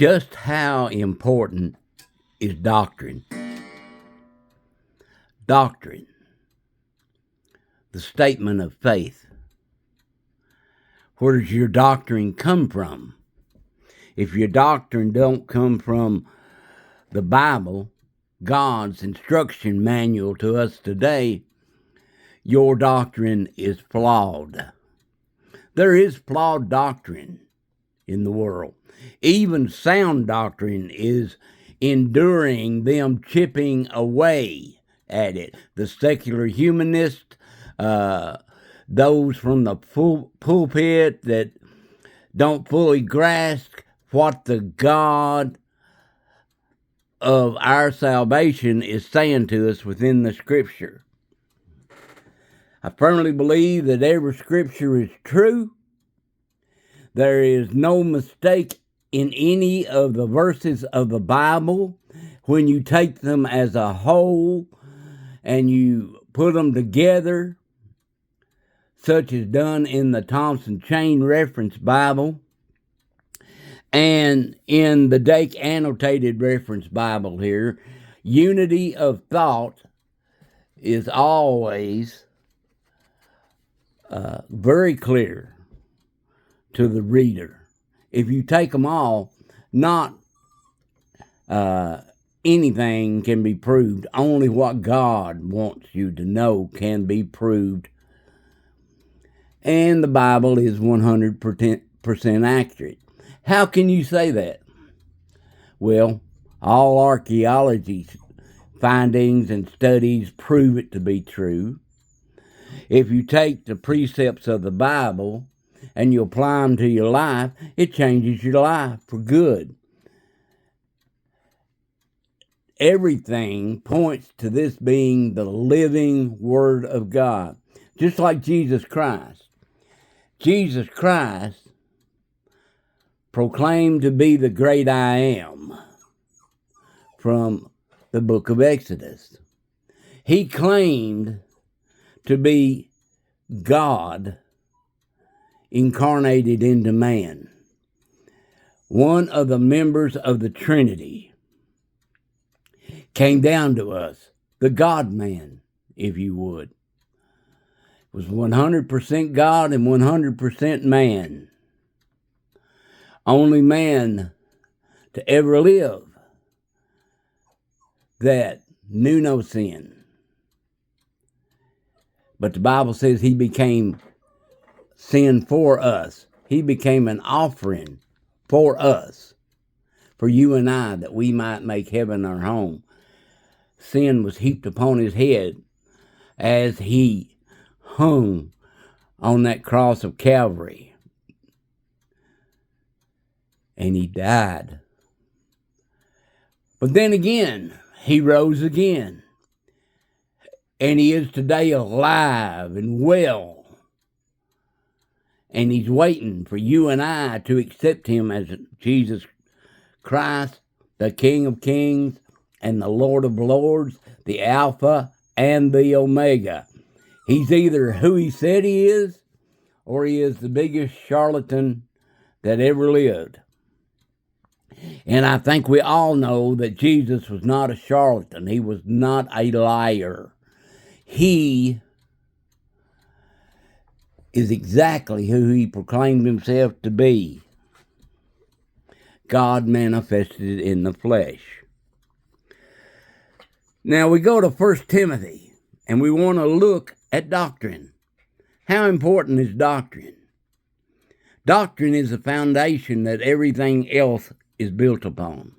Just how important is doctrine? Doctrine, the statement of faith. Where does your doctrine come from? If your doctrine don't come from the Bible, God's instruction manual to us today, your doctrine is flawed. There is flawed doctrine in the world. Even sound doctrine is enduring them chipping away at it. The secular humanists, those from the pulpit that don't fully grasp what the God of our salvation is saying to us within the Scripture. I firmly believe that every Scripture is true. There is no mistake in any of the verses of the Bible when you take them as a whole and you put them together, such as done in the Thompson Chain Reference Bible and in the Dake Annotated Reference Bible here. Unity of thought is always very clear to the reader. If you take them all, not anything can be proved. Only what God wants you to know can be proved. And the Bible is 100% accurate. How can you say that? Well, all archaeology findings and studies prove it to be true. If you take the precepts of the Bible and you apply them to your life, it changes your life for good. Everything points to this being the living Word of God. Just like Jesus Christ. Jesus Christ proclaimed to be the great I am from the book of Exodus. He claimed to be God incarnated into man. One of the members of the Trinity came down to us, the God-man, if you would. Was 100% God and 100% man. Only man to ever live that knew no sin. But the Bible says he became sin for us. He became an offering for us, for you and I, that we might make heaven our home. Sin was heaped upon his head as he hung on that cross of Calvary. And he died. But then again, he rose again. And he is today alive and well. And he's waiting for you and I to accept him as Jesus Christ, the King of Kings and the Lord of Lords, the Alpha and the Omega. He's either who he said he is, or he is the biggest charlatan that ever lived. And I think we all know that Jesus was not a charlatan. He was not a liar. He is exactly who he proclaimed himself to be. God manifested in the flesh. Now we go to 1 Timothy, and we want to look at doctrine. How important is doctrine? Doctrine is the foundation that everything else is built upon.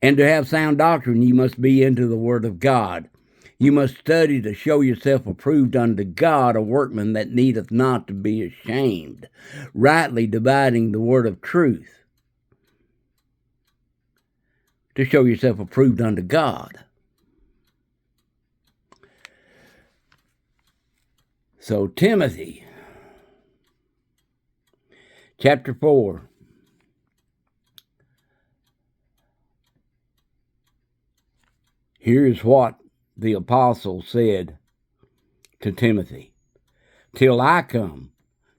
And to have sound doctrine, you must be into the Word of God. You must study to show yourself approved unto God, a workman that needeth not to be ashamed, rightly dividing the word of truth. To show yourself approved unto God. So Timothy, chapter 4. Here's what the apostle said to Timothy. Till I come,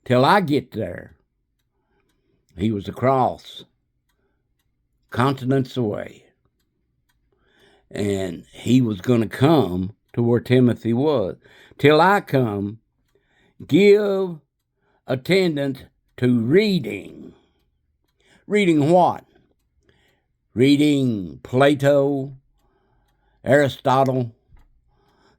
till I get there. He was the cross continents away. And he was going to come to where Timothy was. Till I come, give attendance to reading. Reading what? Reading Plato, Aristotle,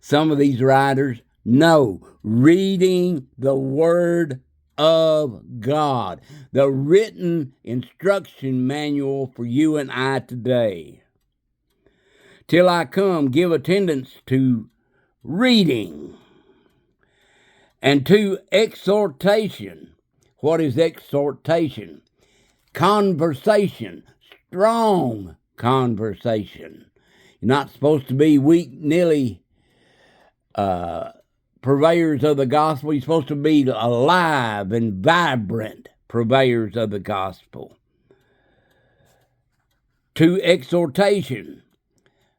some of these writers? No, reading the Word of God, the written instruction manual for you and I today. Till I come, give attendance to reading and to exhortation. What is exhortation? Conversation, strong conversation. You're not supposed to be weak-nilly purveyors of the gospel. You're supposed to be alive and vibrant purveyors of the gospel. To exhortation.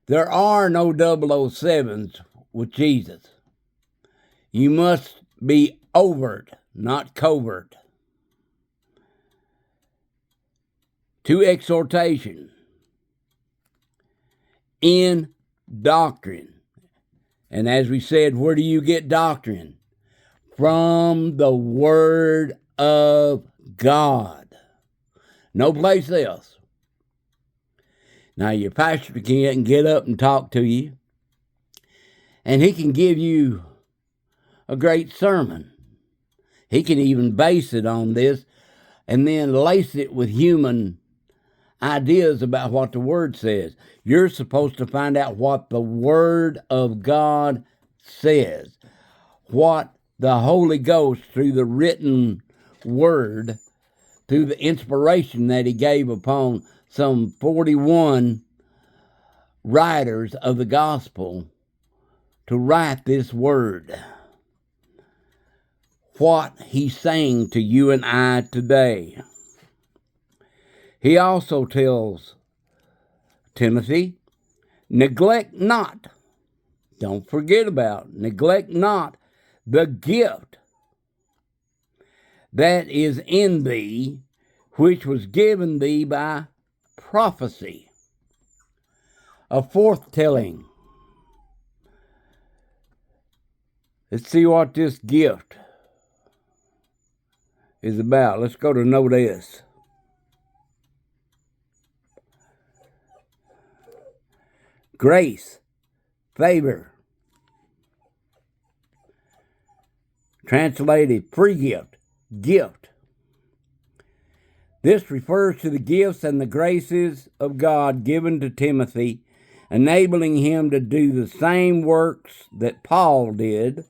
There are no 007s with Jesus. You must be overt, not covert. To exhortation in doctrine. And as we said, where do you get doctrine? From the Word of God. No place else. Now, your pastor can get up and talk to you, and he can give you a great sermon. He can even base it on this and then lace it with human ideas about what the Word says. You're supposed to find out what the Word of God says, what the Holy Ghost, through the written Word, through the inspiration that He gave upon some 41 writers of the gospel to write this Word. What He's saying to you and I today. He also tells Timothy, neglect not, don't forget about, neglect not the gift that is in thee, which was given thee by prophecy, a foretelling. Let's see what this gift is about. Let's go to note S. Grace, favor, translated free gift, gift. This refers to the gifts and the graces of God given to Timothy, enabling him to do the same works that Paul did,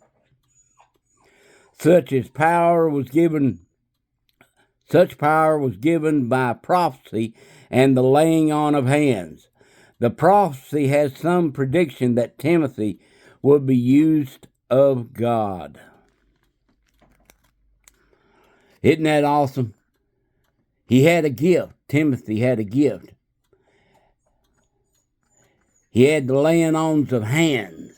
such power was given by prophecy and the laying on of hands. The prophecy has some prediction that Timothy would be used of God. Isn't that awesome? He had a gift. Timothy had a gift. He had the laying on of hands.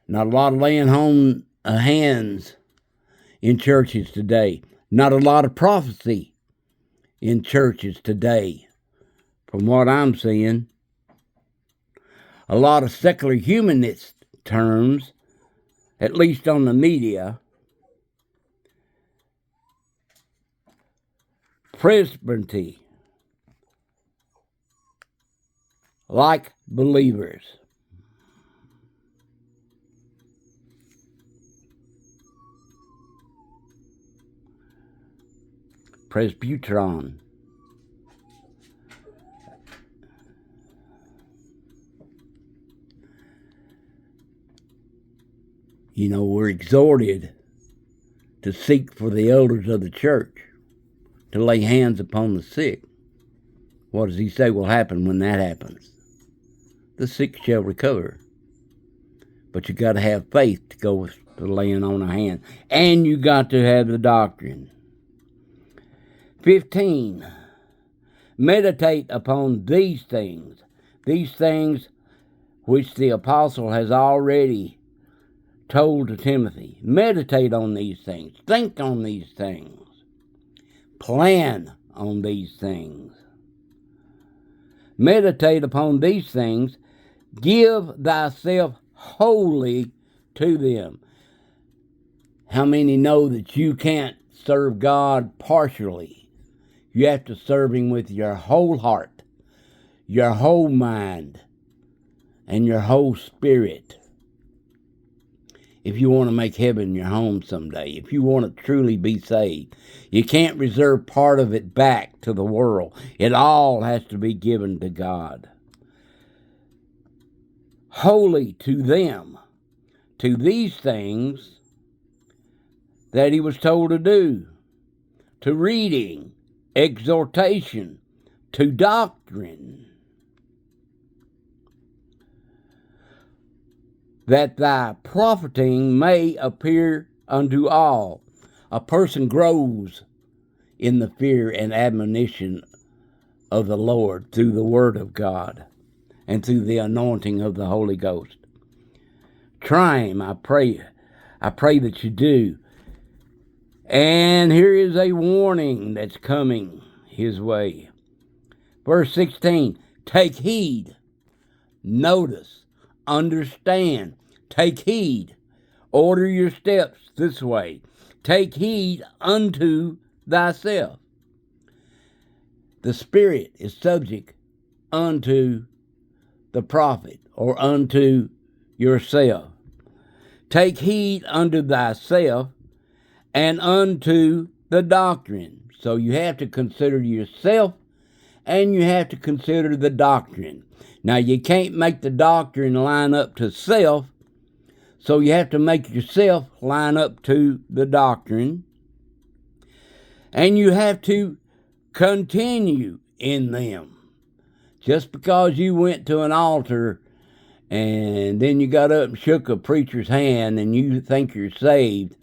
Not a lot of laying on of hands in churches today. Not a lot of prophecy in churches today. From what I'm seeing, a lot of secular humanist terms, at least on the media, presbytery, like believers. Presbyteron. You know, we're exhorted to seek for the elders of the church, to lay hands upon the sick. What does he say will happen when that happens? The sick shall recover. But you got to have faith to go with the laying on of hands. And you got to have the doctrine. 15. Meditate upon these things which the apostle has already told to Timothy. Meditate on these things. Think on these things. Plan on these things. Meditate upon these things. Give thyself wholly to them. How many know that you can't serve God partially? You have to serve Him with your whole heart, your whole mind, and your whole spirit. If you want to make heaven your home someday, if you want to truly be saved, you can't reserve part of it back to the world. It all has to be given to God. Holy to them, to these things that he was told to do, to reading, exhortation, to doctrine, that thy profiting may appear unto all. A person grows in the fear and admonition of the Lord through the Word of God and through the anointing of the Holy Ghost. Try Him, I pray. I pray that you do. And here is a warning that's coming his way. Verse 16, take heed, notice, understand, take heed, order your steps this way. Take heed unto thyself. The Spirit is subject unto the prophet or unto yourself. Take heed unto thyself and unto the doctrine. So you have to consider yourself and you have to consider the doctrine. Now, you can't make the doctrine line up to self, so you have to make yourself line up to the doctrine. And you have to continue in them. Just because you went to an altar and then you got up and shook a preacher's hand and you think you're saved,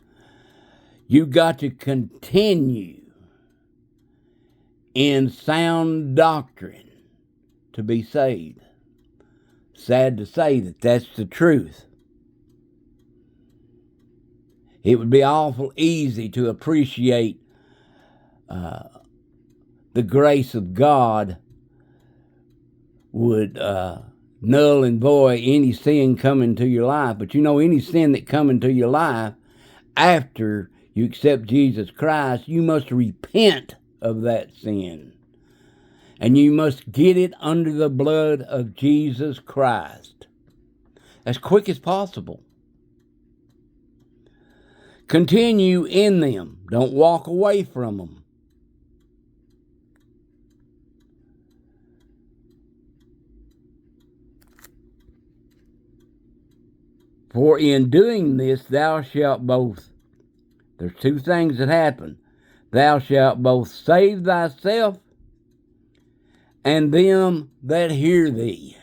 you got to continue in sound doctrine to be saved. Sad to say that that's the truth. It would be awful easy to appreciate the grace of God would null and void any sin coming to your life. But you know, any sin that come into your life after you accept Jesus Christ, you must repent of that sin. And you must get it under the blood of Jesus Christ as quick as possible. Continue in them. Don't walk away from them. For in doing this, thou shalt both, there's two things that happen. Thou shalt both save thyself and them that hear thee.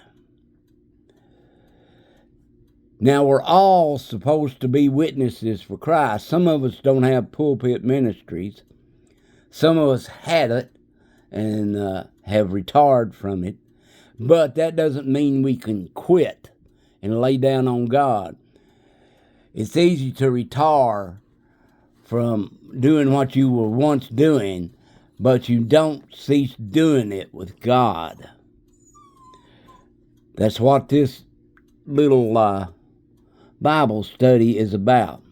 Now, we're all supposed to be witnesses for Christ. Some of us don't have pulpit ministries. Some of us had it and have retired from it. But that doesn't mean we can quit and lay down on God. It's easy to retire from doing what you were once doing, but you don't cease doing it with God. That's what this little Bible study is about.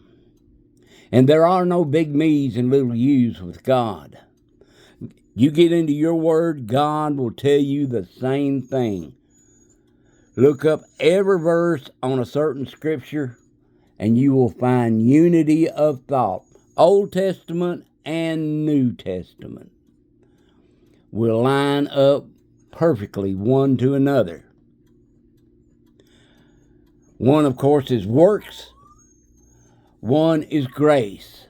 And there are no big me's and little you's with God. You get into your word, God will tell you the same thing. Look up every verse on a certain scripture, and you will find unity of thought. Old Testament and New Testament will line up perfectly one to another. One, of course, is works. One is grace.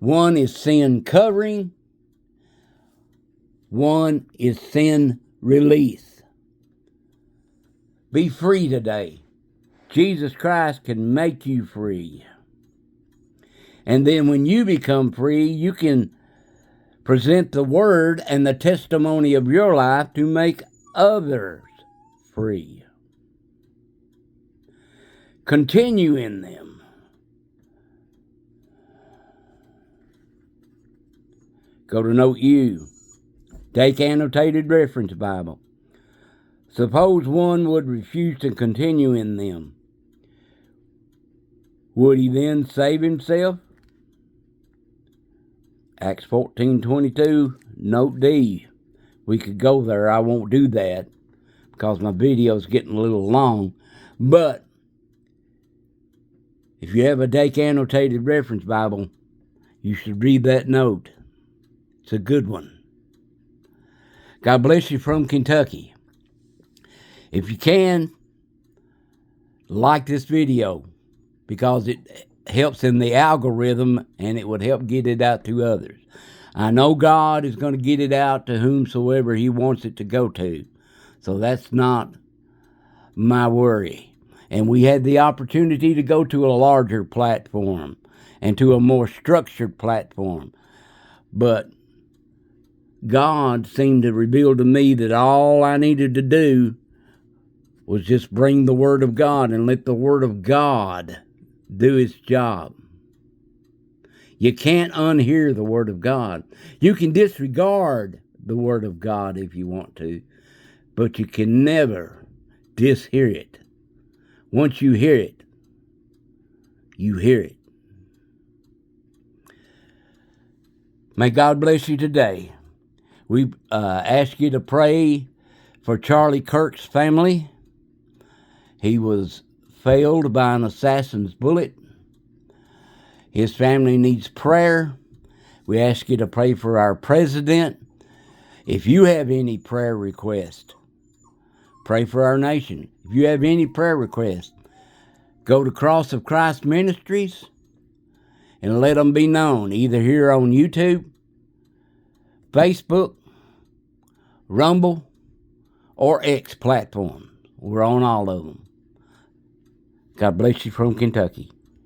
One is sin covering. One is sin release. Be free today. Jesus Christ can make you free. And then when you become free, you can present the word and the testimony of your life to make others free. Continue in them. Go to note U. Take annotated reference Bible. Suppose one would refuse to continue in them. Would he then save himself? Acts 14:22, note D. We could go there. I won't do that because my video's getting a little long. But if you have a Dake Annotated Reference Bible, you should read that note. It's a good one. God bless you from Kentucky. If you can, like this video because it helps in the algorithm and it would help get it out to others. I know God is going to get it out to whomsoever He wants it to go to. So that's not my worry. And we had the opportunity to go to a larger platform and to a more structured platform. But God seemed to reveal to me that all I needed to do was just bring the Word of God and let the Word of God do its job. You can't unhear the Word of God. You can disregard the Word of God if you want to, but you can never dishear it. Once you hear it, you hear it. May God bless you today. We ask you to pray for Charlie Kirk's family. He was felled by an assassin's bullet. His family needs prayer. We ask you to pray for our president. If you have any prayer requests, pray for our nation. If you have any prayer requests, go to Cross of Christ Ministries and let them be known, either here on YouTube, Facebook, Rumble, or X platform. We're on all of them. God bless you from Kentucky.